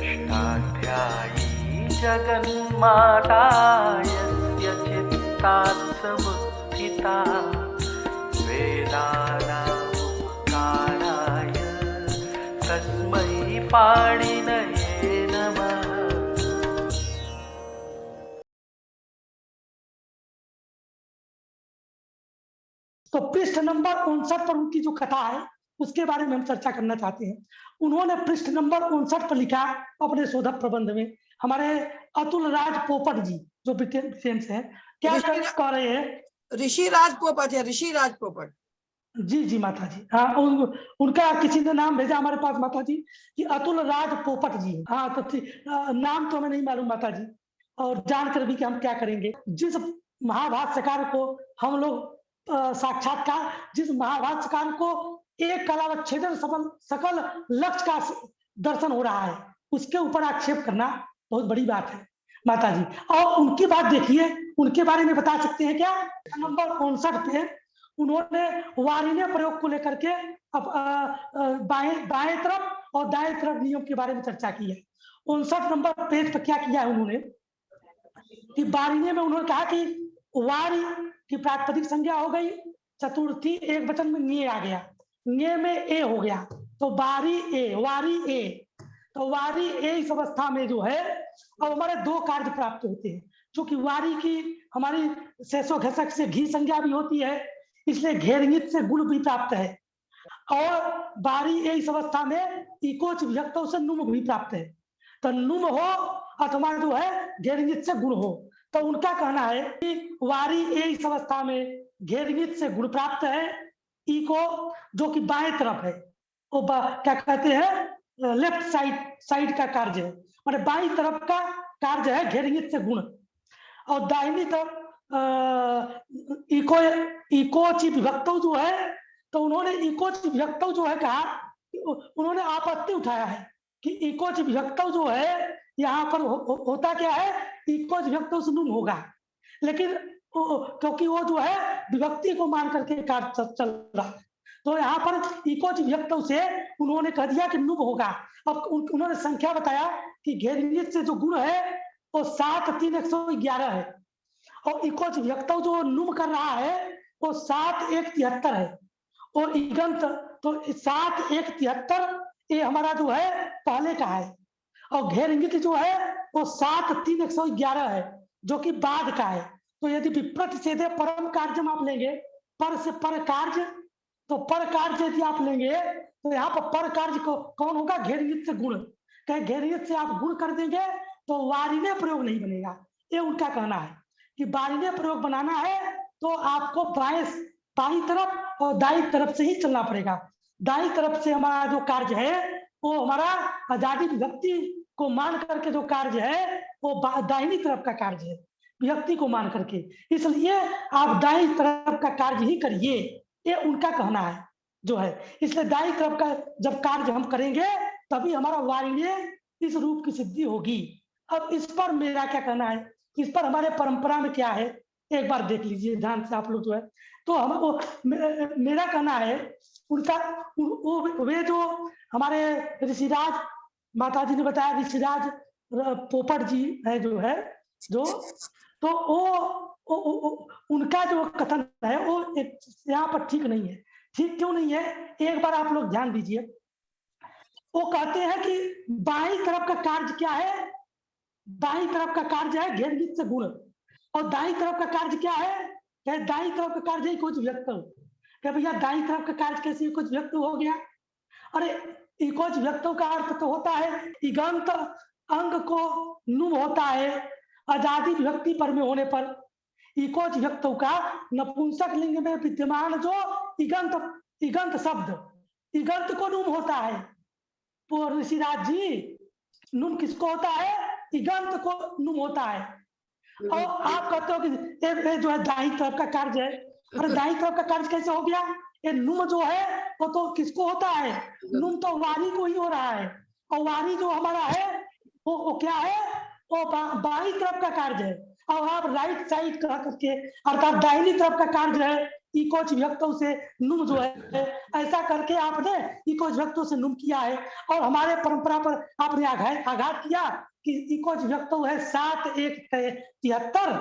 षष्ठाध्यायी जगन्माता यस्य चित्तात् समुत्थिता वेदानामुपकाराय तस्मै पाणिनये नमः। तो पृष्ठ नंबर 59 पर उनकी जो कथा है उसके बारे में हम चर्चा करना चाहते हैं। उन्होंने पृष्ठ नंबर 59 पर लिखा अपने शोधक प्रबंध में, हमारे अतुल राज पोपट जी जो ब्रिटेन से हैं, क्या कह रहे हैं? ऋषिराज पोपट है, ऋषिराज पोपट। जी जी माता जी, हाँ उनका किसी ने नाम भेजा हमारे पास माता जी कि अतुल राज पोपट जी। हाँ तो नाम तो हमें नहीं मालूम माता जी, और जानकर भी कि हम क्या करेंगे। जिस महाभाष्यकार को हम लोग साक्षात्कार, जिस महाभाष्यकार को एक कलावच्छेदन सकल लक्ष्य का दर्शन हो रहा है, उसके ऊपर आक्षेप करना बहुत बड़ी बात है माता जी। और उनकी बात देखिए, उनके बारे में बता सकते हैं क्या? नंबर 59 पे उन्होंने वारिण्य प्रयोग को लेकर के बाएं तरफ और दाएं तरफ नियम के बारे में चर्चा की है। 59 नंबर पेज पर क्या किया है उन्होंने कि वारिण्य में उन्होंने कहा कि वारी की प्रातिपदिक संज्ञा हो गई, चतुर्थी एक वचन में न्ये आ गया, न्ये में ए हो गया, तो वारी ए। तो वारी ए इस अवस्था में जो है अब हमारे दो कार्य प्राप्त होते हैं। क्योंकि वारी की हमारी शेषो घसक से घी संज्ञा भी होती है, इसलिए घेरंगित से गुण भी प्राप्त है। और बारी ए इस अवस्था में इकोच विभक्तों से नुम भी प्राप्त है। तो नुम हो अथवा जो है घेरंगित से गुण हो, तो उनका कहना है कि वारी ए इस अवस्था में घेरंगित से गुण प्राप्त है, इको जो कि बाएं तरफ है, वो क्या कहते हैं लेफ्ट साइड का कार्य है, मतलब बाईं तरफ का कार्य है घेरंगित से गुण। और दाहिनी तरफ इकोची विभक्तौ जो है, तो उन्होंने इकोची विभक्तौ जो है कहा, उन्होंने आपत्ति उठाया है कि इकोची विभक्तौ जो है यहाँ पर होता क्या है, इकोच विभक्तौ से नुम होगा, लेकिन क्योंकि वो जो है विभक्ति को मान करके कार्य चल रहा है, तो यहाँ पर इकोच विभक्तौ से उन्होंने कह दिया कि नुम होगा। अब उन्होंने संख्या बताया कि घेरंगित से जो गुण है वो 7 3 111 है, और इकोच विभक्तौ जो नुम कर रहा है वो 7 1 73 है, और इगंत तो 7 1 73 ये हमारा जो है पहले का है, और घेरंगित जो है वो 7 3 111 है जो कि बाद का है। तो यदि विप्रत सीधे परम कार्य आप लेंगे, पर से पर कार्य, तो पर कार्य यदि आप लेंगे तो यहाँ पर कार्य को कौन होगा, घेरंगित से गुण। कहे घेरंगित से आप गुण कर देंगे तो वारिण्य प्रयोग नहीं बनेगा, ये उनका कहना है कि वारिण्य प्रयोग बनाना है तो आपको बाईं तरफ और दाईं तरफ से ही चलना पड़ेगा। दाईं तरफ से हमारा जो कार्य है वो हमारा आजादी विभक्ति को मान करके जो कार्य है वो दाहिनी तरफ का कार्य है, विभक्ति को मान करके, इसलिए आप दाईं तरफ का कार्य ही करिए, ये उनका कहना है जो है। इसलिए दाईं तरफ का जब कार्य हम करेंगे तभी हमारा वारिण्य इस रूप की सिद्धि होगी। अब इस पर मेरा क्या कहना है, इस पर हमारे परंपरा में क्या है, एक बार देख लीजिए ध्यान से आप लोग जो है। तो हम मेरा कहना है उनका वे जो हमारे ऋषिराज माता जी ने बताया, ऋषिराज पोपट जी है जो है जो, तो वो उनका जो कथन है वो यहाँ पर ठीक नहीं है। ठीक क्यों नहीं है, एक बार आप लोग ध्यान दीजिए। वो कहते हैं कि बाईं तरफ का कार्य क्या है, बाईं तरफ का कार्य है घेरंगित से गुण, और दाईं तरफ का कार्य क्या है, दाईं तरफ का कार्य ही कुछ व्यक्त हो। क्या भैया दाईं तरफ का कार्य कैसे कुछ व्यक्त हो गया? अरे इकोच व्यक्तों का अर्थ तो होता है इगंत अंग को नुम होता है, आजादी विभक्ति पर में होने पर इकोच व्यक्तों का नपुंसक लिंग में विद्यमान जो इगंत शब्द, इगंत को नुम होता है। तो ऋषिराज जी, नुम किसको होता है, इगंत को नुम होता है। और आप कहते हो कि जो है दाईं तरफ का कार्य है, अरे दाईं तरफ का कार्य कैसे हो गया? ये नुम जो है वो तो किसको होता है, नुम तो वारी को ही हो रहा है, और वारी जो हमारा है वो क्या है, वो बाई तरफ का कार्य है, और आप राइट साइड करके अर्थात दाहिनी तरफ का कार्य है इकोच विभक्तों से नुम जो है, ऐसा करके आपने इकोच विभक्तों से नुम किया है। और हमारे परंपरा पर आपने आघात किया कि इकोच विभक्तों है 7 1 73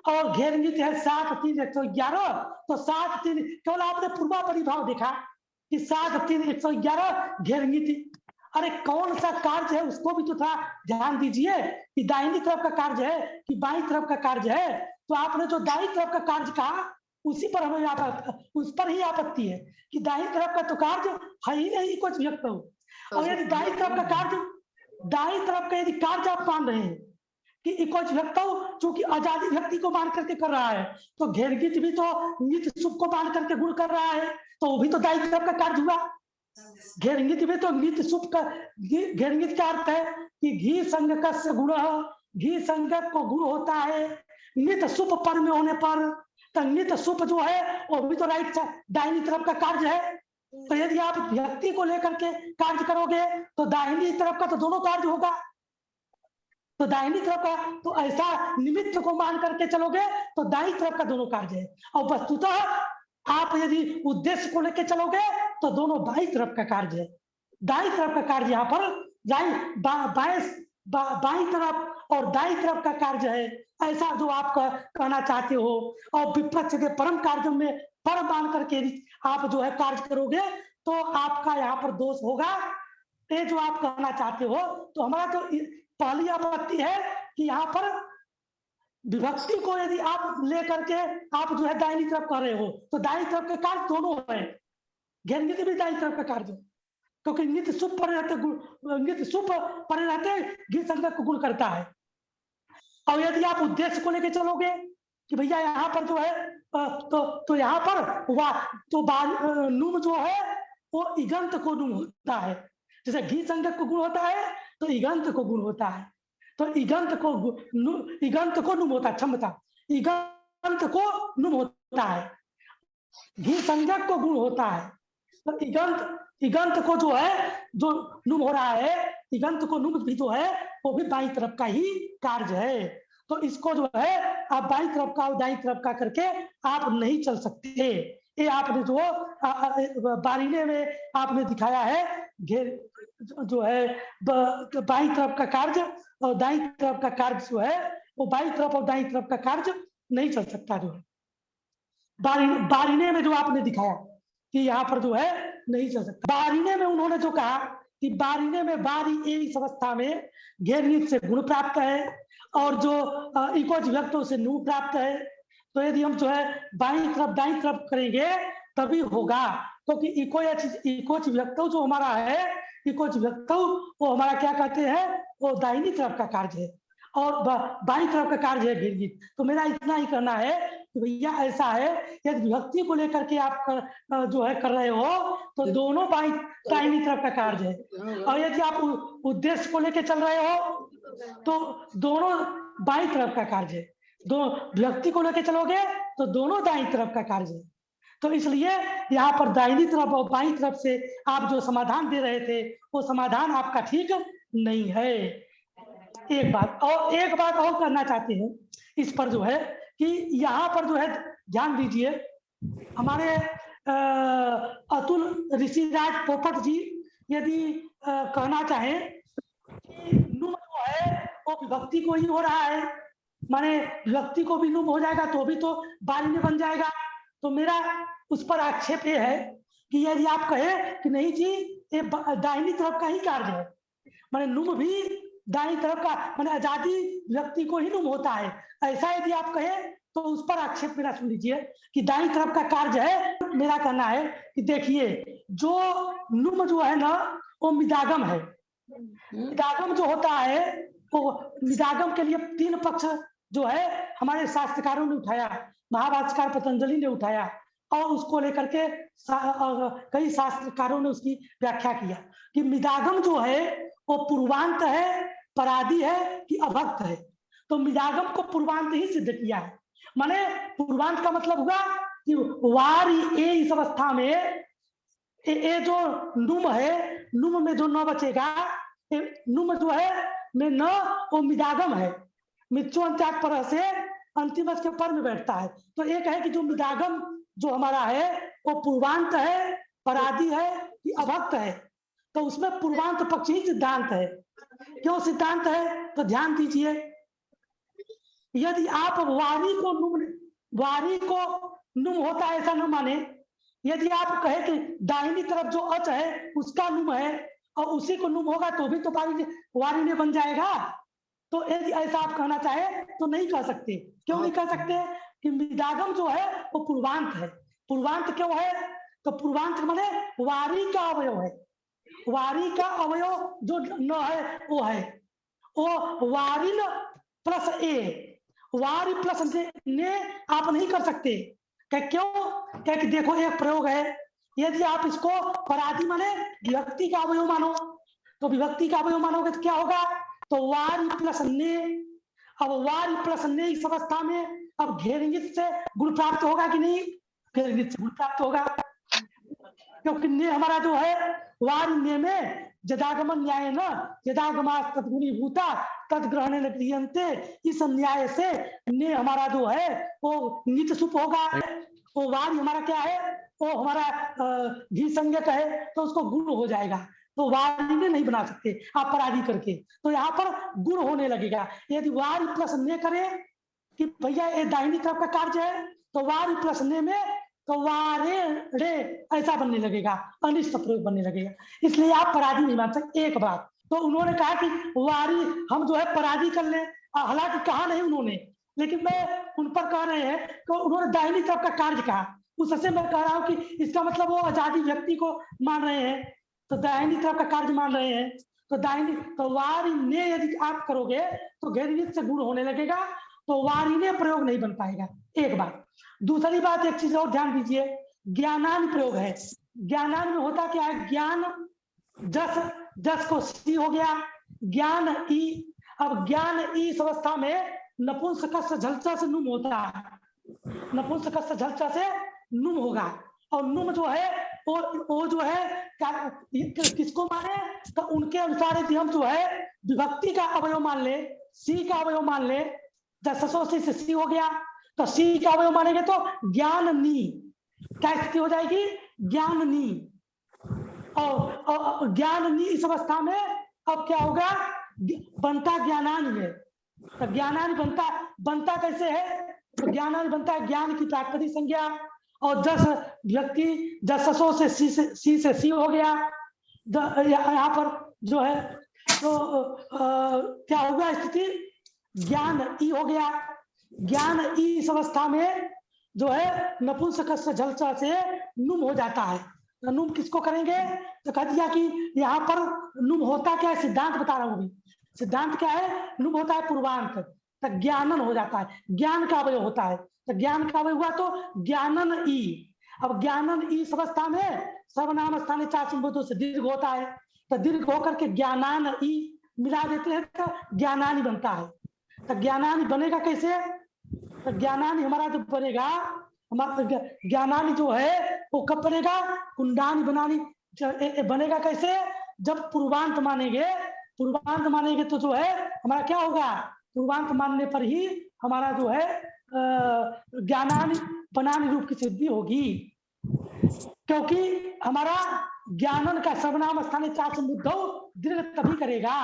और घेरंगित है 7 3 111। तो 7 3 केवल आपने पूर्वा परिभाव देखा कि 7 3 111 घेरंगित। अरे कौन सा कार्य है उसको भी तो थोड़ा ध्यान दीजिए कि दाहिनी तरफ का कार्य है कि बाईं तरफ का कार्य है। तो आपने जो दाईं तरफ का कार्य कहा उसी पर हमें उस पर ही आपत्ति है कि दाईं तरफ का तो कार्य है ही नहीं कुछ व्यक्त हो। और यदि दाईं तरफ का कार्य, दाईं तरफ का यदि कार्य आप मान रहे हैं कि इकोच व्यक्त हो चूंकि आजादी व्यक्ति को मान करके कर रहा है, तो घेरगित भी तो नित सुख को मान करके गुण कर रहा है, तो वो भी तो दाईं तरफ का कार्य हुआ। घेरंगित में तो नित सुप का घेरंगित का अर्थ है कि घी संगक से गुण, घी संगक को गुण होता है नित सुप पर में होने पर। तो नित सुप जो है वो भी तो राइट दाहिनी तरफ का कार्य है। तो यदि आप व्यक्ति को लेकर के कार्य करोगे तो दाहिनी तरफ का तो दोनों कार्य होगा, तो दाहिनी तरफ का तो ऐसा निमित्त को मान करके चलोगे तो दाहिनी तरफ का दोनों कार्य है। और वस्तुतः आप यदि उद्देश्य को लेकर चलोगे तो दोनों बाई तरफ का कार्य है। दाई तरफ का कार्य यहाँ पर बाई तरफ और दाई तरफ का कार्य है, ऐसा जो आप कहना चाहते हो। और विपक्ष के परम कार्यों में पर मान करके आप जो है कार्य करोगे तो आपका यहाँ पर दोष होगा, ये जो आप कहना चाहते हो। तो हमारा तो पहली आपत्ति है कि यहाँ पर विभक्ति को यदि आप लेकर के आप जो है दाहिनी तरफ कर रहे हो तो दाहिनी तरफ के कार्य दोनों है। घेरंगित भी दाहिनी तरफ का कार्य, क्योंकि नित सुप पर रहते नित सुप पर रहते घी संगक को गुण करता है। और यदि आप उद्देश्य को लेकर चलोगे कि भैया यहाँ पर जो है तो यहाँ पर नुम जो है वो इगंत को नुम होता है। जैसे घी संगक को गुण होता है तो इगंत को गुण होता है। तो इगंत को नुम होता है, क्षमता इगंत को नुम होता है, घी संगक को गुण होता है। तो इगंत को जो है जो नुम हो रहा है, इगंत को नुम भी जो है वो भी बाईं तरफ का ही कार्य है। तो इसको जो है आप बाईं तरफ का और दाईं तरफ का करके आप नहीं चल सकते। ये आपने जो बारीने में आपने दिखाया है जो है बाईं तरफ का कार्य और दाईं तरफ का कार्य जो है वो बाईं तरफ और दाईं तरफ का कार्य नहीं चल सकता। जो है बारीने में जो आपने दिखाया कि यहाँ पर जो है नहीं चल सकता। बारीने में उन्होंने जो कहा कि बारीने में बारी इस अवस्था में घेरनित से गुण प्राप्त है और जो इकोच विभक्तों से नु प्राप्त है। तो यदि हम जो है बाईं तरफ दाईं तरफ करेंगे तभी होगा, क्योंकि इकोच विभक्तों जो हमारा है इकोच विभक्तों वो हमारा क्या कहते हैं वो दाहिनी तरफ का कार्य है और बाईं तरफ का कार्य है घेरगित। तो मेरा इतना ही करना है कि भैया ऐसा है यदि विभक्ति को लेकर के आप जो है कर रहे हो तो दोनों दाहिनी तरफ का कार्य है। और यदि आप उद्देश्य को लेकर चल रहे हो तो दोनों बाईं तरफ का कार्य है। दो विभक्ति को लेकर चलोगे तो दोनों दाईं तरफ का कार्य है। तो इसलिए यहाँ पर दाहिनी तरफ और बाईं तरफ से आप जो समाधान दे रहे थे वो समाधान आपका ठीक नहीं है। एक बात और करना चाहते हैं इस पर जो है कि यहाँ पर जो है ध्यान दीजिए, हमारे अतुल ऋषिराज पोपट जी यदि कहना चाहें कि नुम जो है वो विभक्ति को ही हो रहा है, माने विभक्ति को भी नुम हो जाएगा तो भी तो बारीने बन जाएगा। तो मेरा उस पर आक्षेप ये है कि यदि आप कहे कि नहीं जी ये दाहिनी तरफ का ही कार्य है, माने नुम भी दाईं तरफ का माने आजादी व्यक्ति को ही नुम होता है, ऐसा यदि आप कहे तो उस पर आक्षेप मेरा सुन लीजिए कि दाईं तरफ का कार्य है। मेरा कहना है कि देखिए जो नुम जो है ना वो मिदागम है। मिदागम जो होता है वो मिदागम के लिए 3 पक्ष जो है हमारे शास्त्रकारों ने उठाया, महाभाष्यकार पतंजलि ने उठाया और उसको लेकर के कई शास्त्रकारों ने उसकी व्याख्या किया कि मिदागम जो है वो पूर्वांत है, परादी है कि अभक्त है। तो मिदागम को पूर्वांत ही सिद्ध किया है। माने पूर्वांत का मतलब हुआ कि वार ए इस अवस्था में ए जो नुम है, नुम में जो न बचेगा, नुम जो है में न वो मिदागम है, मिच्छु अंत्याग पर से अंतिम के पर में बैठता है। तो एक है कि जो मिदागम जो हमारा है वो पूर्वांत है, परादी है कि अभक्त है। तो उसमें पूर्वांत पक्ष ही सिद्धांत है। क्यों सिद्धांत है? तो ध्यान दीजिए, यदि आप वारी को नुम होता है ऐसा न माने, यदि आप कहे कि दाहिनी तरफ जो अच है उसका नुम है और उसी को नुम होगा तो भी तो वारी ने बन जाएगा। तो यदि ऐसा आप कहना चाहे तो नहीं कह सकते। क्यों नहीं कह सकते? कि मिदागम जो है वो पूर्वांत है। पूर्वांत क्यों है? तो पूर्वांत माने वारी का अवयव है। वारी का अवयव जो न है वो है वो वारिन प्लस ए, वारी प्लस ने आप नहीं कर सकते। क्यों? क्या कि देखो एक प्रयोग है, यदि आप इसको परादी माने विभक्ति का अवयव मानो, तो विभक्ति का अवयव मानोगे तो क्या होगा? तो वारी प्लस ने। अब वारी प्लस ने इस अवस्था में अब घेरंगित से गुण प्राप्त होगा कि नहीं? घेरंगित से गुण प्राप्त होगा, क्योंकि ने हमारा जो है वारी ने में जदागमन न्याय न जदागमा तद्गुणी भूता तद ग्रहण क्रियंते, इस न्याय से ने हमारा जो है वो नित सुप होगा। वो वारी हमारा क्या है? वो हमारा घी संज्ञक है तो उसको गुण हो जाएगा। तो वारी ने नहीं बना सकते आप पराधी करके, तो यहाँ पर गुण होने लगेगा। यदि वारी प्लस ने करे कि भैया ये दाहिनी तरफ का कार्य है तो वारी प्लस ने में तो वारे रे ऐसा बनने लगेगा, अनिष्ट प्रयोग बनने लगेगा। इसलिए आप पराधी नहीं मान सकते। एक बात तो उन्होंने कहा कि वारी हम जो है पराधी कर ले, हालांकि कहा नहीं उन्होंने, लेकिन मैं उन पर कह रहे हैं तो उन्होंने दाहिनी तरफ का कार्य कहा, उससे मैं कह रहा हूं कि इसका मतलब वो आजादी व्यक्ति को मान रहे हैं, तो दाहिनी तरफ का कार्य मान रहे हैं। तो दाहिनी तो वारी ने यदि आप करोगे तो घेरनित से गुण होने लगेगा, तो वारी ने प्रयोग नहीं बन पाएगा। एक बात। दूसरी बात, एक चीज और ध्यान दीजिए, ज्ञानान प्रयोग है। ज्ञानान में होता क्या है? ज्ञान जस को सी हो गया, ज्ञान ई। अब ज्ञान ई इस अवस्था में नपुंसक झलचा से नुम होता है, नपुंसक झलचा से नुम होगा। और नुम जो है वो जो है किसको माने? तो उनके अनुसार यदि हम जो है विभक्ति का अवयव मान ले, सी का अवयव मान ले, जसो से सी हो गया, तो सी का अवयव मानेंगे तो ज्ञान नी, क्या स्थिति हो जाएगी? ज्ञान नी। और ज्ञान नी इस अवस्था में अब क्या होगा? बनता ज्ञानान में। तो ज्ञानान बनता कैसे है? तो ज्ञानान बनता है ज्ञान की प्राकृतिक संज्ञा, और जस व्यक्ति जसो से सी हो गया। यहाँ पर जो है तो क्या होगा स्थिति? ज्ञान ई हो गया। ज्ञान ई इस अवस्था में जो है नपुंसक झलचा से नुम हो जाता है। तो नुम किसको करेंगे? तो कह दिया कि यहाँ पर नुम होता क्या है? सिद्धांत बता रहा हूँ। सिद्धांत क्या है? नुम होता है पूर्वांत, तो ज्ञानन हो जाता है, ज्ञान का अवयव होता है। तो ज्ञान का अवयव हुआ तो ज्ञानन ई। अब ज्ञानन ई इस अवस्था में सर्वनाम स्थानीय चार संबोधों से दीर्घ होता है, तो दीर्घ होकर के ज्ञानान ई मिला देते हैं तो ज्ञानानी बनता है। तो ज्ञानानी बनेगा कैसे? तो ज्ञानानी हमारा जो बनेगा, हमारा ज्ञानानी जो है वो कब बनेगा? कुंडानी बनानी बनेगा कैसे? जब पूर्वांत मानेंगे। पूर्वांत मानेंगे तो जो है हमारा क्या होगा? पूर्वांत मानने पर ही हमारा जो है ज्ञानानी बनानी रूप की सिद्धि होगी, क्योंकि हमारा ज्ञानन का सर्वनाम स्थानीय चार संबुद्धौ दीर्घ तभी करेगा,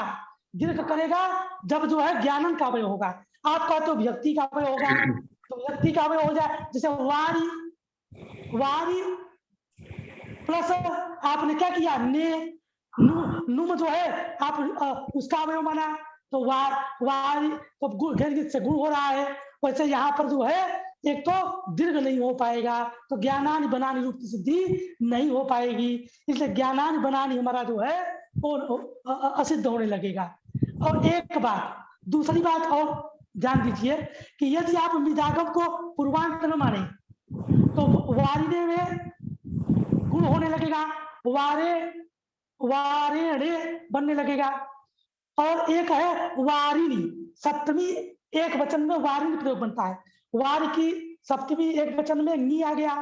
दीर्घ करेगा जब जो है ज्ञानन का अवयव होगा। आपका तो व्यक्ति का अवयव होगा, तो व्यक्ति का अवयव हो जाए, जैसे वारी प्लस आपने क्या किया? ने नुम जो है आप उसका अवयव माना, तो वारी तो घेरगित से गुण हो रहा है। वैसे यहाँ पर जो है एक तो दीर्घ नहीं हो पाएगा, तो ज्ञानानि बनानी रूप की सिद्धि नहीं हो पाएगी, इसलिए ज्ञानानि बनानी हमारा जो है वो असिद्ध होने लगेगा। और एक बात, दूसरी बात और ध्यान दीजिए कि यदि आप मिदागम को पूर्वांत न माने तो वारिने में गुण होने लगेगा, वारेणे बनने लगेगा। और एक है वारिणी, सप्तमी एक वचन में वारिणी प्रयोग बनता है। वार की सप्तमी एक वचन में नी आ गया,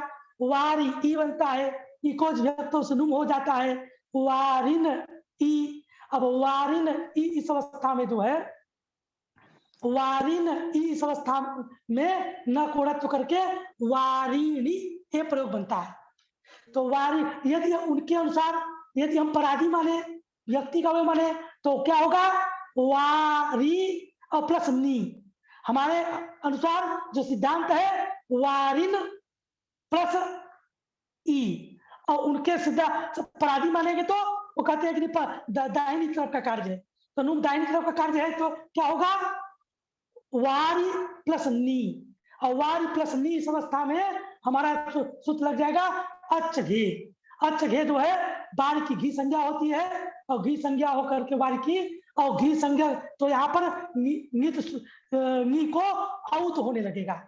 वारी ई बनता है, ई को व्यक्तों से नुम हो जाता है, वारिन ई। अब वारिन इस अवस्था में जो है, वारिन इस अवस्था में न कोड़त्व करके वारिणी ये प्रयोग बनता है। तो वारी यदि उनके अनुसार यदि हम पराधी माने, व्यक्ति का वे माने, तो क्या होगा, वारी और प्लस नी। हमारे अनुसार जो सिद्धांत है वारिन प्लस ई, और उनके सिद्धांत पराधी मानेंगे तो वो कहते हैं कि दाहिनी तरफ का कार्य है, तो नुम दाहिनी तरफ का कार्य है, तो क्या होगा, वारी प्लस नी। और वारी प्लस नी इस अवस्था में हमारा सूत्र लग जाएगा अच्छ घे। अच्छ घे जो है वारी की घी संज्ञा होती है, और घी संज्ञा होकर के वारी की, और घी संज्ञा तो यहाँ पर नी को आउत होने लगेगा,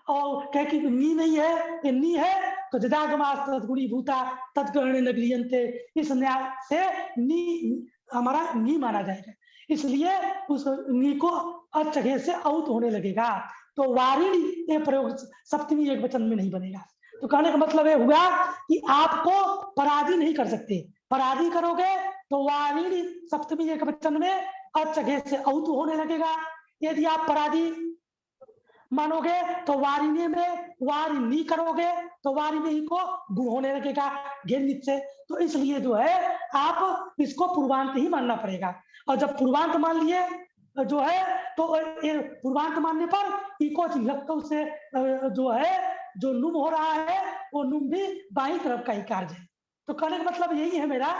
और कह कि नी नहीं है, ये नी है, तो जदागमास तद्गुणी भूता तत्कर्ण नगरियंते, इस न्याय से नी हमारा नी माना जाएगा, इसलिए उस नी को अच्छे से आउट होने लगेगा। तो वारिणी ये प्रयोग सप्तमी एक वचन में नहीं बनेगा। तो कहने का मतलब ये हुआ कि आपको पराधी नहीं कर सकते, पराधी करोगे तो वारिणी सप्तमी एक वचन में अच्छे से आउट होने लगेगा। यदि आप पराधी मानोगे तो वारिणी में वारिणी करोगे तो वारिणी को गुण होने लगेगा घेरनित से। तो इसलिए जो है आप इसको पूर्वांत ही मानना पड़ेगा, और जब पूर्वांत मान लिए जो है तो पूर्वांत मानने पर इको विभक्तों से जो है जो नुम हो रहा है वो नुम भी बाईं तरफ का ही कार्य है। तो कहने का मतलब यही है मेरा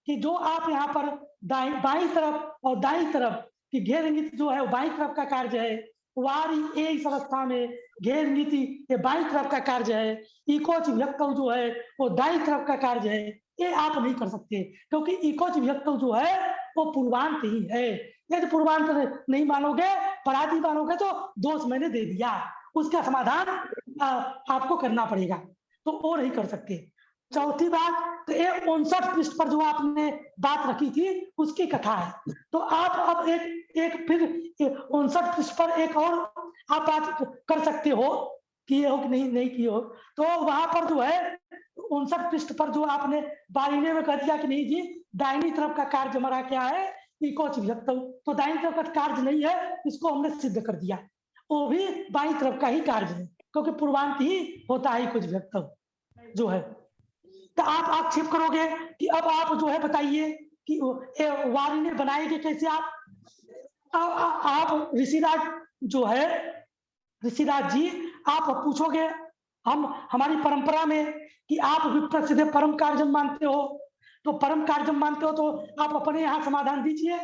कि जो आप यहाँ पर बाईं तरफ और दाईं तरफ की घेरनित जो है वो बाईं तरफ का कार्य है, वारी इस अवस्था में घेर नीति ये बाईं तरफ का कार्य है, इकोच विभक्त जो है वो दाईं तरफ का कार्य है, ये आप नहीं कर सकते, क्योंकि इकोच विभक्त जो है वो पूर्वांत ही है। यदि पूर्वांत नहीं मानोगे, पराधी मानोगे तो दोष मैंने दे दिया, उसका समाधान आपको करना पड़ेगा, तो वो नहीं कर सकते। चौथी बात, तो ये 59 पृष्ठ पर जो आपने बात रखी थी उसकी कथा है। तो आप अब एक फिर 59 पृष्ठ पर एक और आप बात कर सकते हो, किए हो कि नहीं किए हो। तो वहां पर जो है 59 पृष्ठ पर जो आपने बारीने में कह दिया कि नहीं जी दाहिनी तरफ का कार्य हमारा क्या है, इकोच विभक्त, तो दाहिनी तरफ का कार्य नहीं है, इसको हमने सिद्ध कर दिया, वो भी बाईं तरफ का ही कार्य है, क्योंकि पूर्वांत ही होता है इकोच विभक्त जो है। तो आप आक्षेप करोगे कि अब आप जो है बताइए कि वारिणी बनाएंगे कैसे आप ऋषिराज जो है, ऋषिराज जी आप पूछोगे हमारी परंपरा में कि आप विप्रसिद्ध परम कार्यम मानते हो, तो परम कार्यम मानते हो तो आप अपने यहाँ समाधान दीजिए।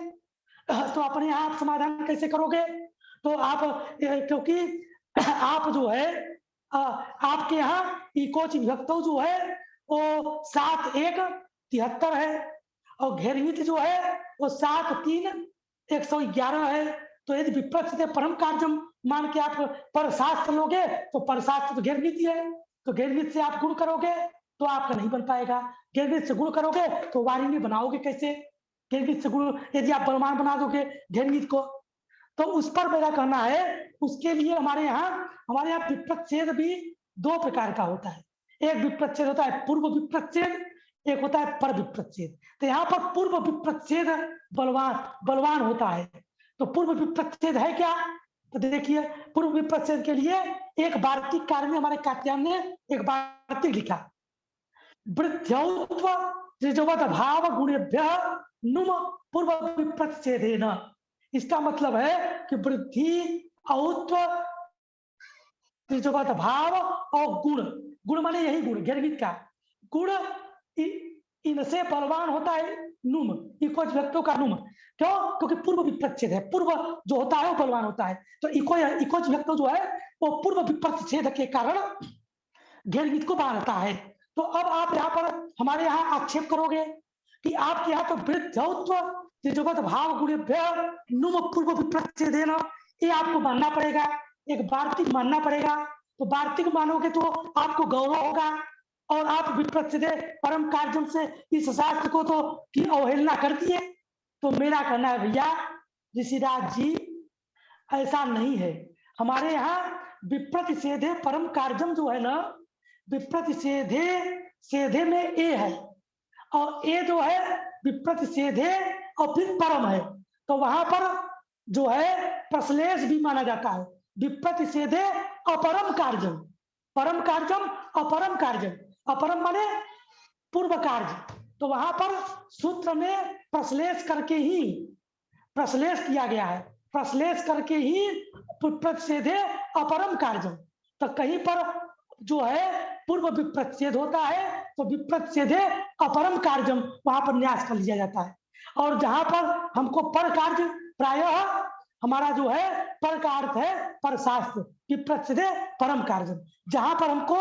तो अपने यहाँ आप समाधान कैसे करोगे, तो आप क्योंकि आप जो है आपके यहाँ इकोच विभक्तों जो है वो 7 1 73 है, और घेरवित जो है वो 7 3 111 है। तो यदि विप्रसिद्ध परम कार्यम मान के आप परशास्त्र लोगे तो परशास्त्र तो घेरवित है, तो घेरवित से आप गुण करोगे तो आपका नहीं बन पाएगा। घेरवित से गुण करोगे तो वारिणी बनाओगे कैसे, घेरवित से गुण यदि आप बलवान बना दोगे घेरवित को, तो उस पर मेरा कहना है उसके लिए हमारे यहाँ विप्रच्छेद भी 2 प्रकार का होता है। एक विप्रच्छेद होता है पूर्व विप्रच्छेद, एक होता है पर विप्रच्छेद। तो यहाँ पर पूर्व विप्रच्छेद बलवान होता है। तो पूर्व विप्रच्छेद है क्या, तो देखिए पूर्व विप्रच्छेद के लिए एक वार्तिक कार्य में हमारे कात्यायन ने एक वार्तिक लिखा, वृद्ध्यौत्व त्रिजवत भाव गुणेभ्य नुम पूर्व विप्रच्छेदेन। इसका मतलब है कि वृद्धि औत्व त्रिजवत भाव और गुण माने यही गुण, घेरवित का गुण इनसे बलवान होता है नुम, इकोच विभक्तों का नुम। क्यों, क्योंकि पूर्व विप्रच्छेद है, पूर्व जो होता है वो बलवान होता है। तो इकोच विभक्त जो है वो पूर्व विप्रच्छेद के कारण घेरवित को बांधता है। तो अब आप यहाँ पर हमारे यहाँ आक्षेप करोगे कि आपके यहाँ तो वृद्धौत्व त्रिजवत भाव गुणेभ्य नुम पूर्व विप्रच्छेदेन, ये आपको मानना पड़ेगा, एक वार्तिक मानना पड़ेगा। तो वार्तिक मानोगे तो आपको गौरव होगा, और आप विप्रच्छेद परम कार्यम से इस शास्त्र को तो की अवहेलना कर दिए। तो मेरा कहना है भैया ऋषिराज जी ऐसा नहीं है। हमारे यहाँ विप्रतिषेधे परम कार्यम जो है ना, विप्रतिषेधे में ए है, और ए जो है विप्रतिषेधे और फिर परम है, तो वहां पर जो है प्रश्लेष भी माना जाता है। विप्रतिषेधे अपरम कार्यम, परम कार्यम अपरम कार्यम, अपरम माने पूर्व कार्य, तो वहां पर सूत्र में प्रश्लेष करके ही प्रश्लेष किया गया है, प्रश्लेष करके ही प्रतिषेधे अपरम कार्यम। तो कहीं पर जो है पूर्व विप्रतिषेध होता है तो विप्रतिषेधे अपरम कार्यम वहां पर न्यास कर लिया जाता है। और जहां पर हमको पर कार्य प्रायः हमारा जो है पर का अर्थ है पर शास्त्र, विप्रतिषेधे परम कार्यम, जहां पर हमको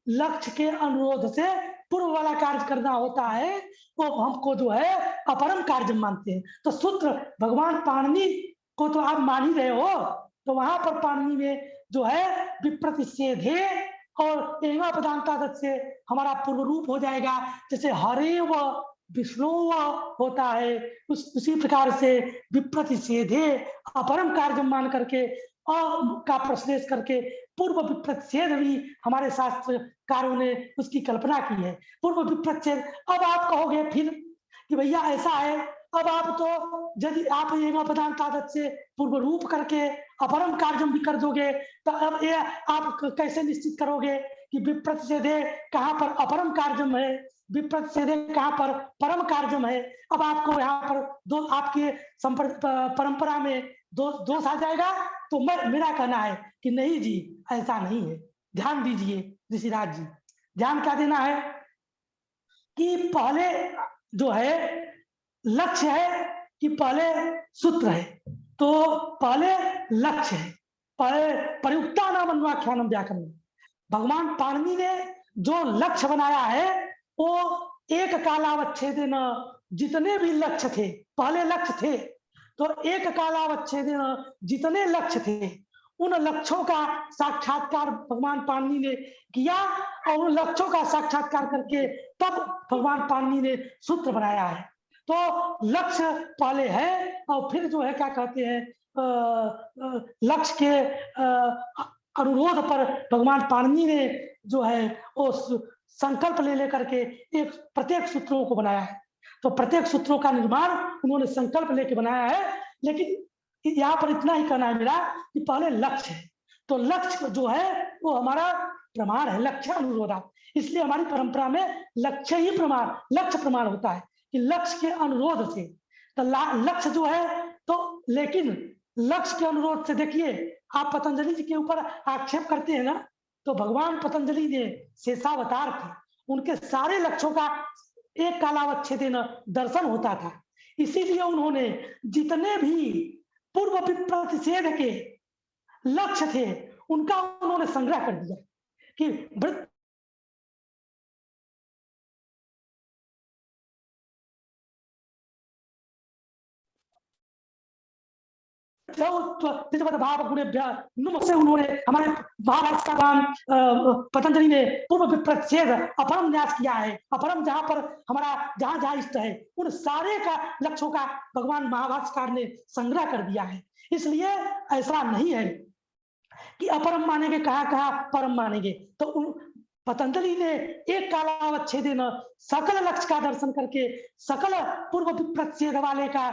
लक्ष्य के अनुरोध से पूर्व वाला कार्य करना होता है वो हमको जो है अपरम कार्य मानते हैं। तो सूत्र भगवान पाणिनि को तो आप मान ही रहे हो, तो वहां पर पाणिनि में जो है विप्रतिषेधे और एवं पदांतादत से हमारा पूर्व रूप हो जाएगा, जैसे हरे व विष्णु होता है उसी प्रकार से विप्रतिषेधे अपरम कार्य मान करके का प्रश्लेष करके पूर्व विप्रतिषेध भी हमारे शास्त्रकारों ने उसकी कल्पना की है। पूर्व विप्रतिषेध, अब आप कहोगे फिर कि भैया ऐसा है, अब आप तो यदि आप एवं पदांतादत से पूर्व रूप करके अपरम कार्यम भी कर दोगे तो अब ये आप कैसे निश्चित करोगे कि विप्रतिषेधे कहाँ पर अपरम कार्यम है, विप्रतिषेधे कहाँ पर परम कार्यम है। अब आपको यहाँ पर दो आपके परंपरा में दोष आ जाएगा। तो मेरा कहना है कि नहीं जी, ऐसा नहीं है। ध्यान दीजिए ऋषिराज जी, ध्यान क्या देना है कि पहले जो है लक्ष्य है कि पहले सूत्र है, तो पहले लक्ष्य है, पहले प्रयुक्ता नाम अन्वाख्यानम व्याकरण। भगवान पाणिनि ने जो लक्ष्य बनाया है वो एक कालावच्छेदेन जितने भी लक्ष्य थे, पहले लक्ष्य थे तो एक कालावच्छेदेन जितने लक्ष्य थे उन लक्ष्यों का साक्षात्कार भगवान पाणिनि ने किया और उन लक्ष्यों का साक्षात्कार करके तब भगवान पाणिनि ने सूत्र बनाया है। तो लक्ष्य पहले है और फिर जो है क्या कहते हैं लक्ष्य के अनुरोध पर भगवान पाणिनि ने जो है वो संकल्प ले लेकर के एक प्रत्येक सूत्रों को बनाया है। तो प्रत्येक सूत्रों का निर्माण उन्होंने संकल्प लेके बनाया है। लेकिन यहाँ पर इतना ही कहना है मेरा कि पहले लक्ष्य है, तो लक्ष्य जो है वो हमारा प्रमाण है, लक्ष्य अनुरोधा। इसलिए हमारी परंपरा में लक्ष्य ही प्रमाण, लक्ष्य प्रमाण होता है कि लक्ष्य के अनुरोध से। तो लक्ष्य जो है तो, लेकिन लक्ष्य के अनुरोध से देखिए आप पतंजलि जी के ऊपर आक्षेप करते हैं ना, तो भगवान पतंजलि ने शेषावतार थे, उनके सारे लक्ष्यों का एक कालावच्छेदेन दर्शन होता था। इसीलिए उन्होंने जितने भी पूर्व प्रतिषेध के लक्ष्य थे उनका उन्होंने संग्रह कर दिया कि भाव गुणेभ्य से उन्होंने हमारे महाभारत का गान पतंजलि ने पूर्व प्रतिषेध अपरम न्यास किया है। अपरम जहां पर हमारा जहां जहां इष्ट है उन सारे का लक्ष्यों का भगवान महाभाष्यकार ने संग्रह कर दिया है। इसलिए ऐसा नहीं है कि अपरम मानेंगे कहाँ परम मानेंगे। तो पतंजलि ने एक कालावच्छेदेन सकल लक्ष्य का दर्शन करके सकल पूर्व प्रतिषेध वाले का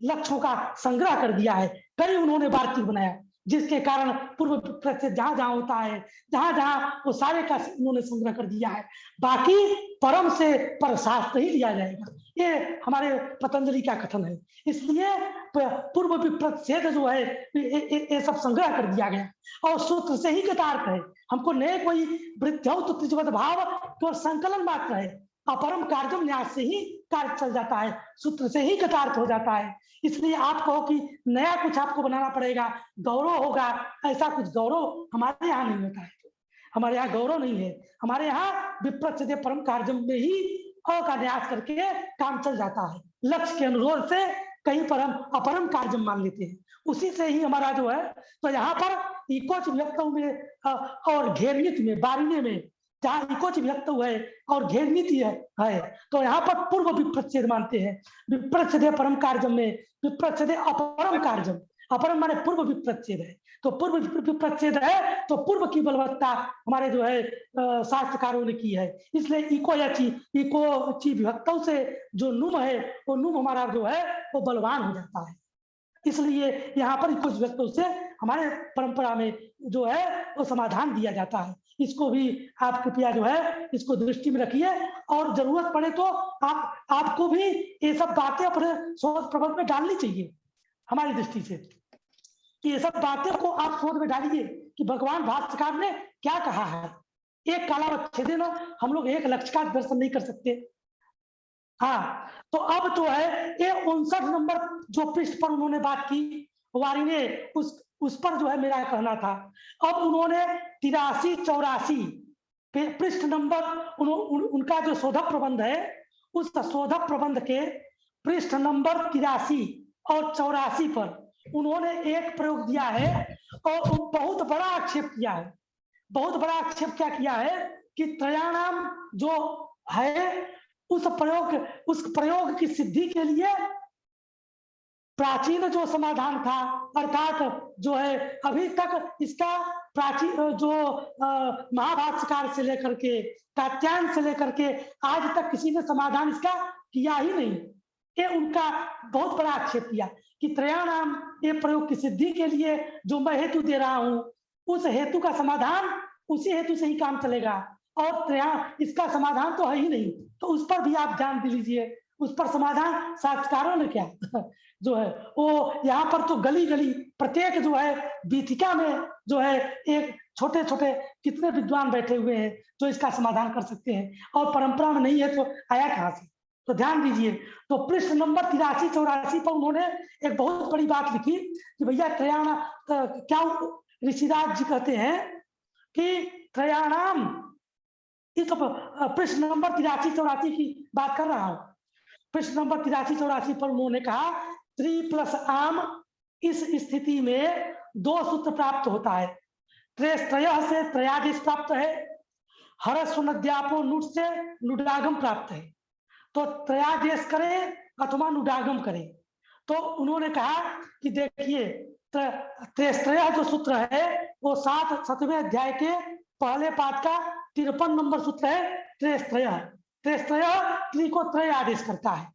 लक्ष्यों का संग्रह कर दिया है। कई उन्होंने वार्तिक बनाया जिसके कारण पूर्व प्रतिषेध जहां जहां होता है जहां जहां वो सारे का उन्होंने संग्रह कर दिया है। बाकी परम से पर शास्त्र ही लिया जाएगा, ये हमारे पतंजलि का कथन है। इसलिए पूर्व प्रतिषेध जो है ये सब संग्रह कर दिया गया और सूत्र से ही गतार्थ है। हमको नए कोई वृत्त्यौ तो त्रिजवत भाव तो संकलन मात्र है। अपरम कार्यम न्यास से ही कार्य चल जाता है, सूत्र से ही गतार्थ हो जाता है। इसलिए आप कहो कि नया कुछ आपको बनाना पड़ेगा, गौरव होगा, ऐसा कुछ गौरव हमारे यहाँ नहीं होता है। हमारे यहाँ गौरव नहीं है, हमारे यहाँ विप्रतिषेधे परम कार्यम में ही अ का न्यास करके काम चल जाता है। लक्ष्य के अनुरोध से कहीं परम अपरम कार्यम मान लेते हैं, उसी से ही हमारा जो है। तो यहाँ पर इकोच व्यक्तों में और घेरनीत में बारीने में जहाँ इकोच व्यक्त है और घेरनीति है तो यहाँ पर पूर्व विप्रतिषेध मानते हैं। विप्रतिषेधे परम कार्यम में विप्रतिषेधे अपरम कार्यम, अपरम माने पूर्व विप्रच्छेद है, तो पूर्व विप्रच्छेद है तो पूर्व की बलवत्ता हमारे जो है शास्त्रकारों ने की है। इसलिए इको या ची, इको ची विभक्तों से जो नुम है वो नुम हमारा जो है वो बलवान हो जाता है। इसलिए यहाँ पर इको विभक्तों से हमारे परंपरा में जो है वो समाधान दिया जाता है। इसको भी आप कृपया जो है इसको दृष्टि में रखिए, और जरूरत पड़े तो आपको भी ये सब बातें अपने शोध प्रबंध में डालनी चाहिए हमारी दृष्टि से, कि ये सब बातें को आप शोध में डालिए कि भगवान भाष्यकार ने क्या कहा है। एक कालावच्छेदेन हम लोग एक लक्ष्य का दर्शन नहीं कर सकते। हाँ, तो अब जो है ये 59 नंबर जो पृष्ठ पर उन्होंने बात की वारी ने, उस पर जो है मेरा कहना था। अब उन्होंने 83-84 पृष्ठ नंबर उनका जो शोधक प्रबंध है, उस शोधक प्रबंध के पृष्ठ नंबर 83 और 84 पर उन्होंने एक प्रयोग दिया है और बहुत बड़ा आक्षेप किया है। बहुत बड़ा आक्षेप क्या किया है कि त्रयाणाम जो है उस प्रयोग की सिद्धि के लिए प्राचीन जो समाधान था, अर्थात जो है अभी तक इसका प्राचीन जो महाभाष्यकार से लेकर के कात्यायन से लेकर के आज तक किसी ने समाधान इसका किया ही नहीं। ये उनका बहुत बड़ा आक्षेप किया कि त्रयाणाम ये प्रयोग की सिद्धि के लिए जो मैं हेतु दे रहा हूं, उस हेतु का समाधान उसी हेतु से ही काम चलेगा, और इसका समाधान तो है ही नहीं। तो उस पर भी आप ध्यान दे लीजिए, उस पर समाधान शास्त्रकारों ने क्या जो है वो यहाँ पर तो गली गली प्रत्येक जो है बीथिका में जो है एक छोटे छोटे कितने विद्वान बैठे हुए हैं जो इसका समाधान कर सकते हैं, और परंपरा में नहीं है तो आया कहाँ से। तो ध्यान दीजिए, तो पृष्ठ नंबर 83-84 पर उन्होंने एक बहुत बड़ी बात लिखी कि भैया त्रयाण क्या ऋषिराज जी कहते हैं कि त्रयाणाम, इस पृष्ठ नंबर 83-84 की बात कर रहा हूं। पृष्ठ नंबर 83-84 पर उन्होंने कहा 3 + आम, इस स्थिति में 2 सूत्र प्राप्त होता है। त्रय से त्रयादेश प्राप्त है, हरस्व नद्यापो नुट से नुडागम प्राप्त है। तो त्रयादेश करें अथवा नुडागम करें। तो उन्होंने कहा कि देखिए त्रय जो सूत्र है वो 7वें अध्याय के पहले पाठ का 53 नंबर सूत्र है त्रय। त्रि को त्रय आदेश करता है,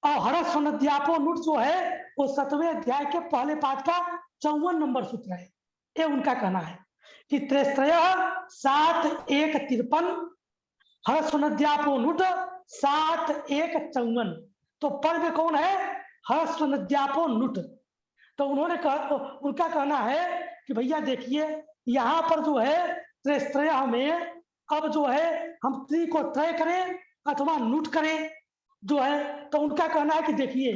और हरस्व नद्यापो नुट जो है वो 7वें अध्याय के पहले पाठ का 54 नंबर सूत्र है। ये उनका कहना है कि त्रय 7-1-53, हरस्व नद्यापो नुट 7-1-54। तो पर में कौन है? हरस्व नद्यापो नुट। तो उन्होंने उनका कहना है कि भैया देखिए यहाँ पर जो है त्रय में अब जो है हम त्रि को त्रय करें अथवा नुट करें जो है। तो उनका कहना है कि देखिए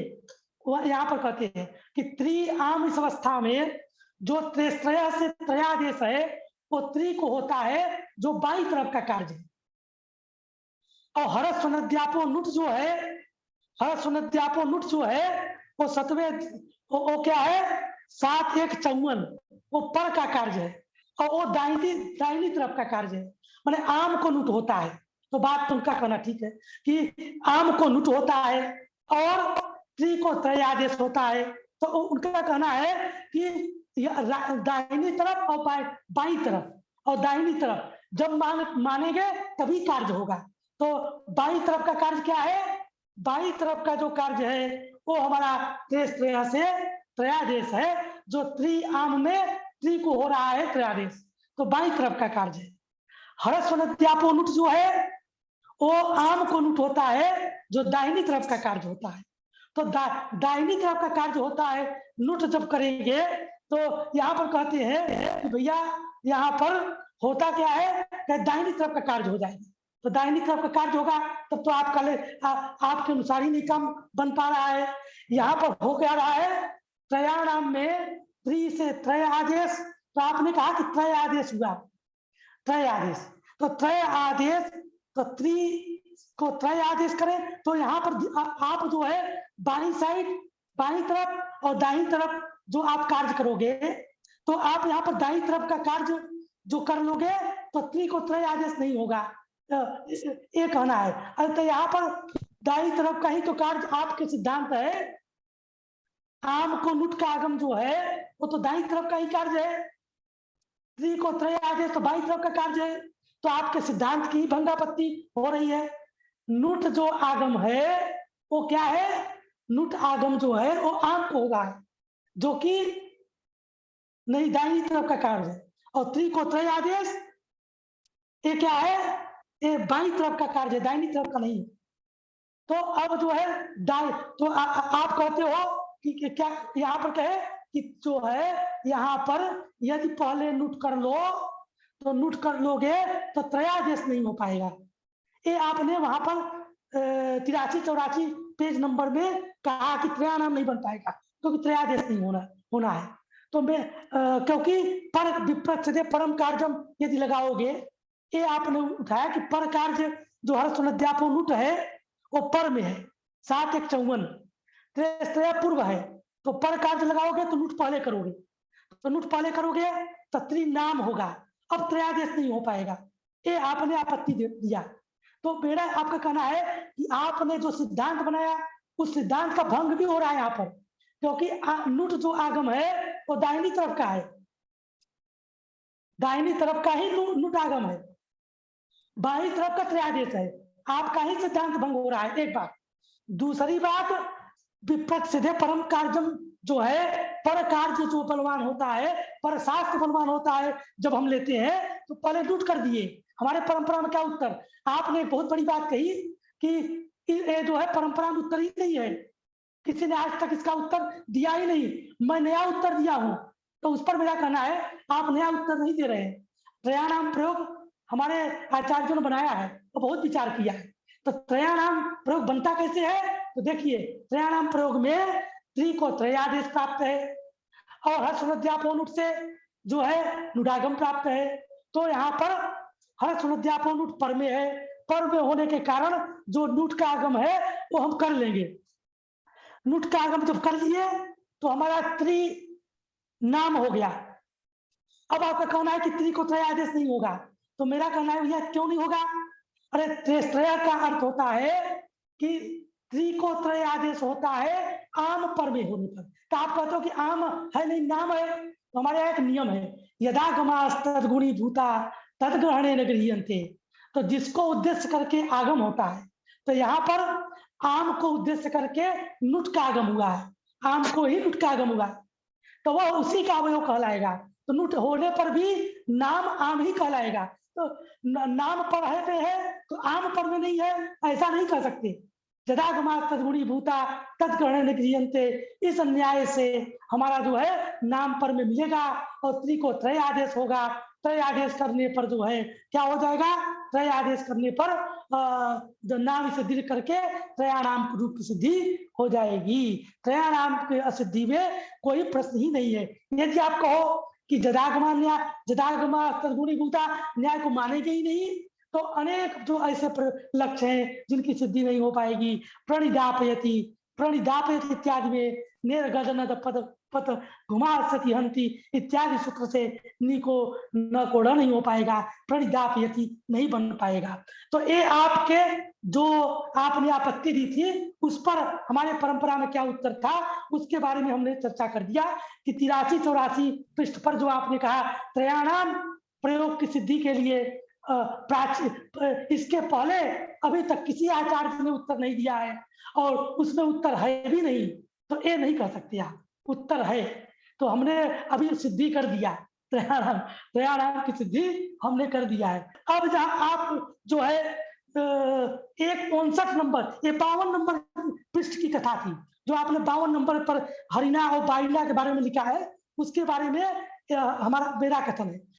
यहाँ पर कहते हैं कि त्रि आम इस अवस्था में जो त्रय से त्रयादेश है वो त्रि को होता है जो बाई तरफ का कार्य है, और हरस्व नद्यापो नुट जो है, हरस्व नद्यापो नुट जो है वो 7वें वो क्या है 7-1-54, वो पर का कार्य है, और वो दाहिनी तरफ का कार्य है, माने आम को नुट होता है। तो बात तो उनका कहना ठीक है कि आम को नुट होता है और त्रि को त्रयादेश होता है। तो उनका कहना है कि दाहिनी तरफ और बाई तरफ, और दाहिनी तरफ जब मानेंगे तभी कार्य होगा। तो बाई तरफ का कार्य क्या है? बाई तरफ का जो कार्य है वो हमारा त्रय से त्रयादेश है, जो त्रि आम में त्रि को हो रहा है त्रयादेश, तो बाई तरफ का कार्य है। हरस्व नद्यापो नुट जो है वो आम को नुट होता है जो दाहिनी तरफ का कार्य होता है। तो दाहिनी तरफ का कार्य होता है नुट जब करेंगे तो यहाँ पर कहते हैं कि भैया यहाँ पर होता क्या है कि दाहिनी तरफ का कार्य हो जाएगा। तो दाहिनी तरफ का कार्य होगा तब तो आपके अनुसार ही नहीं काम बन पा रहा है। यहाँ पर हो क्या रहा है त्रयाणाम में त्रि से त्रय आदेश, तो आपने कहा कि त्रय आदेश हुआ, त्रय आदेश, तो त्रय आदेश, तो त्रि को त्रय आदेश करें तो यहाँ पर आप जो है बाई साइड बाई तरफ और दाहिनी तरफ जो आप कार्य करोगे तो आप यहाँ पर दाहिनी तरफ का कार्य जो कर लोगे तो त्रि को त्रय आदेश नहीं होगा, ये कहना है। अरे तो यहाँ पर दाहिनी तरफ का ही तो कार्य आपके सिद्धांत है आम को नुट का आगम जो है वो तो दाईं तरफ का ही कार्य है, त्रि को त्रय आदेश तो बाईं तरफ का कार्य है। तो आपके सिद्धांत की भंगापत्ति हो रही है। नुट जो आगम है वो क्या है, नुट आगम जो है वो आम को होगा, जो कि नहीं दाहिनी तरफ का कार्य है। और त्रि को त्रय आदेश ये क्या है, ये बाईं तरफ का कार्य है, दाहिनी तरफ का नहीं। तो अब जो है तो आप कहते हो कि क्या यहाँ पर कहे कि जो है यहाँ पर यदि पहले नोट कर लो तो नोट कर लोगे तो त्रयादेश नहीं हो पाएगा। ये आपने वहां पर 83-84 पेज नंबर में कहा कि त्रयानाम नहीं बन पाएगा क्योंकि तो त्रयादेश नहीं होना है। तो मैं क्योंकि पर विप्रच्छेदे परम कार्यम यदि लगाओगे, ये आपने उठाया कि पर कार्य जो हर्ष अध्यापो नुट है वो पर में है, 7-1-54 त्रय पूर्व है। तो पर कार्य लगाओगे तो नुट पहले करोगे, तो नुट पहले करोगे तो त्रिनाम होगा, अब त्रयादेश नहीं हो पाएगा। ये आपने आपत्ति दिया। तो मेरा आपका कहना है कि आपने जो सिद्धांत बनाया उस सिद्धांत का भंग भी हो रहा है यहाँ पर, क्योंकि नुट जो आगम है वो दाहिनी तरफ का है, दाहिनी तरफ का ही नुट आगम है, बाईं तरफ का त्रयादेश है। आपका ही सिद्धांत भंग हो रहा है, एक बात। दूसरी बात, विप्रच्छेदे परम कार्यम जो है, पर कार्य जो बलवान होता है, पर शास्त्र बलवान होता है, जब हम लेते हैं तो पहले नोट कर दिए। हमारे परंपरा में क्या उत्तर, आपने एक बहुत बड़ी बात कही कि ये जो है परंपरा में उत्तर ही नहीं है, किसी ने आज तक इसका उत्तर दिया ही नहीं, मैं नया उत्तर दिया हूं। तो उस पर मेरा कहना है आप नया उत्तर नहीं दे रहे हैं। त्रयाणाम प्रयोग हमारे आचार्यों ने बनाया है तो बहुत विचार किया है। तो त्रयाणाम प्रयोग बनता कैसे है, तो देखिए त्रयाणाम प्रयोग में त्रि को त्रयादेश प्राप्त है और हर्षोद्यापोनुट से जो है नुडागम प्राप्त है। तो यहाँ पर हर्षोद्यापोनुट पर में है, पर में होने के कारण जो नुट का आगम है वो हम कर लेंगे। नुट का आगम जब कर लिए तो हमारा त्रि नाम हो गया। अब आपका कहना है कि त्रि को त्रयादेश नहीं होगा, तो मेरा कहना है भैया क्यों नहीं होगा। अरे त्रय का अर्थ होता है कि त्रि को त्रय आदेश होता है आम पर में होने पर। तो आप कहते हो कि आम है नहीं नाम है, तो हमारे यहाँ एक नियम है, यदा गमास तद्गुणी भूता तद्ग्रहणे न गृह्यन्ते। तो जिसको उद्देश्य करके आगम होता है, तो यहाँ पर आम को उद्देश्य करके नुट का आगम हुआ है, आम को ही नुट का आगम हुआ, तो वह उसी का अवयव कहलाएगा। तो नुट होने पर भी नाम आम ही कहलाएगा। तो नाम पर है तो आम पर में नहीं है, ऐसा नहीं कह सकते। जदागमा तद्गुणी भूता तत्ग्रहण गृह्यन्ते, इस अन्याय से हमारा जो है नाम पर में मिलेगा और त्रि को त्रय आदेश होगा। त्रय आदेश करने पर जो है क्या हो जाएगा, त्रय आदेश करने पर जो नाम से दीर्घ करके त्रयाणाम रूप की सिद्धि हो जाएगी। त्रयाणाम की असिद्धि में कोई प्रश्न ही नहीं है। यदि आप कहो कि जदागमा न्याय, जदागमा तद्गुणी भूता न्याय को मानेंगे ही नहीं, तो अनेक जो ऐसे लक्ष्य हैं जिनकी सिद्धि नहीं हो पाएगी। प्रणिदापयति, प्रणिदापयति इत्यादि में निर्गदन पद पद घुमा सती हंती इत्यादि सूत्र से नी को न कोड़ा नहीं हो पाएगा, प्रणिदापयति नहीं बन पाएगा। तो ये आपके जो आपने आपत्ति दी थी उस पर हमारे परंपरा में क्या उत्तर था उसके बारे में हमने चर्चा कर दिया कि 83-84 पृष्ठ पर जो आपने कहा त्रयाणाम प्रयोग की सिद्धि के लिए इसके पहले अभी तक किसी आचार्य ने उत्तर नहीं दिया है और उसमें उत्तर है भी नहीं, तो ये नहीं कह सकते आप उत्तर है। तो हमने अभी सिद्धि कर दिया, त्रयाणाम की सिद्धि हमने कर दिया है। अब जहां आप जो है 159 नंबर, ये 52 नंबर पृष्ठ की कथा थी जो आपने 52 नंबर पर हरिना और बाइना के बारे में लिखा है, उसके बारे में हमारा मेरा कथन है।